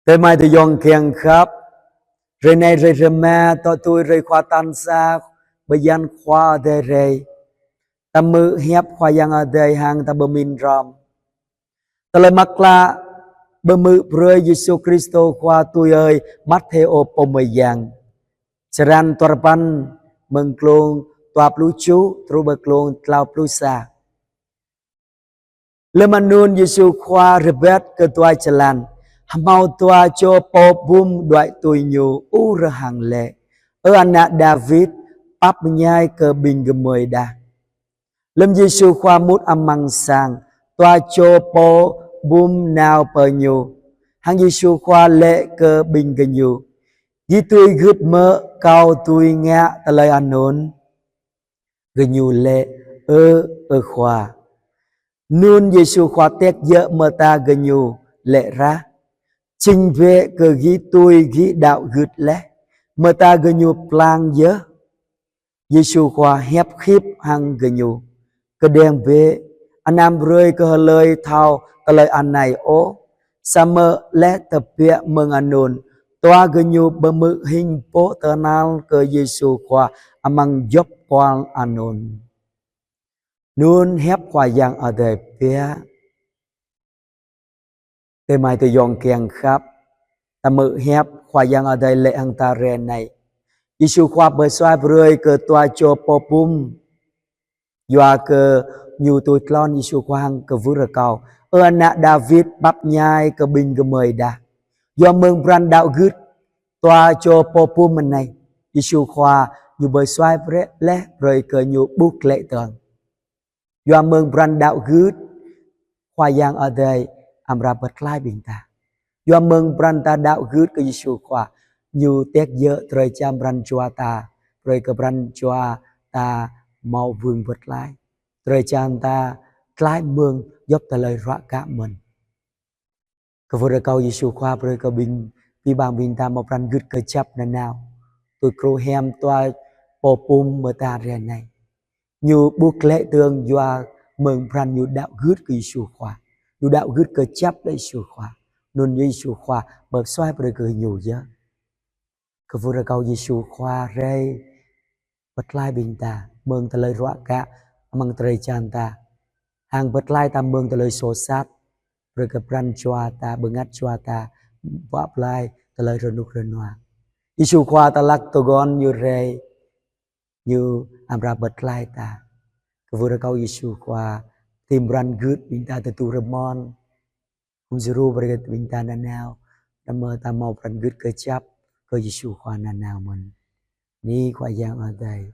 Tới mai thì dọn kiêng khắp. Rồi này rồi rồi mẹ tao tôi rồi khoa tan xa. Bởi dân khoa đề rồi. Ta mơ hiếp khoa dân ở đây hàng ta bơ min rõm. Ta lời mắc là bơ mơ brơ Giêsu Christo khoa tôi ơi mắt theo ô bồ mời giang. Seran torpan mừng klong tòa plu chú tru bơ klong tlau plu xa. Lemanun Giêsu khoa rebet ke tua jalan. Mau tua cho po bum doai tui nyu u rahang le. Anak David pap nyai ke bing gemoy dah. Lem Giêsu khoa mút amang sang tua cho po bum nào per nyu. Hang Giêsu khoa lệ ke bing genyu. Gi tui gứt mơ cao tui ngạ ta lời anon. Genyu lệ khoa. Nun Giêsu khoa tét dỡ mơ ta genyu lệ ra. Chinh về cơ ghi tôi ghi đạo gứt lẽ. Mơ ta genyu plang dỡ. Giêsu khoa hép khiếp hăng genyu. Cơ đen về. Anh em rơi cơ lời thao ta lời anh này ố. Sa mơ lẽ tập bịa mừng anon. Toa genyu bơ mự hình bố tờ nal cơ Giêsu khoa amang dốc quang anon. Nun hép khoa yang ở đây bịa. Thế mai tôi dọn kiêng khắp. Ta mự hép khoa yang ở đây lệ hằng ta rè này. Giêsu khoa bởi xoay rơi cơ toa cho bố bùm. Dòa cơ nhu tôi tlon Giêsu khoa hằng cơ vư rờ cao. Anak David bắp nhai cơ bình cơ mời đà. Do mừng brand đạo gứt toa cho bố bùm mình này. Giêsu khoa nhu bởi xoay lẽ rồi cơ nhu bút lệ tường. Do mừng brand đạo gứt khoa yang ở đây amra bật lại bình ta. Do mừng brand ta đạo gứt cơ Giêsu khoa nhu tét dỡ trời cham brand chua ta. Rồi cơ brand chua ta mau vương bật lại. Trời cham ta lại mừng dốc ta lời rõ cả mình. Cơ vô rơ câu Giêsu khoa rồi cơ bình vì bằng bình ta một brand gứt cơ chấp nè nào. Tôi kêu hem toa bồ bùm mơ ta rè này. Nhu bút lệ tương do mừng brand nhu đạo gứt cơ Giêsu khoa. Nhu đạo gứt cơ chấp đấy Giêsu khoa. Nun Giêsu khoa bật xoay bởi cơ nhu dơ. Cơ vô rơ câu Giêsu khoa rê bật lại bình ta mừng ta lời rõ cả mừng trời chan ta. Hàng bật lại ta mừng ta lời số sát. Rồi cơ brand chua ta bưng ngắt chua ta vọp lại ta lời rần nục rần hòa. Giêsu khoa ta lắc tô gòn như rê như amra bật lại ta. Cơ vô rơ câu Giêsu khoa tìm brand gứt bình ta tu rơ mon. Hùng dư bởi cơ bình ta nà nào. Ta mơ ta mau brand gứt cơ chấp cơ Giêsu khoa nà nào mình. Ní khoa giang ở đây.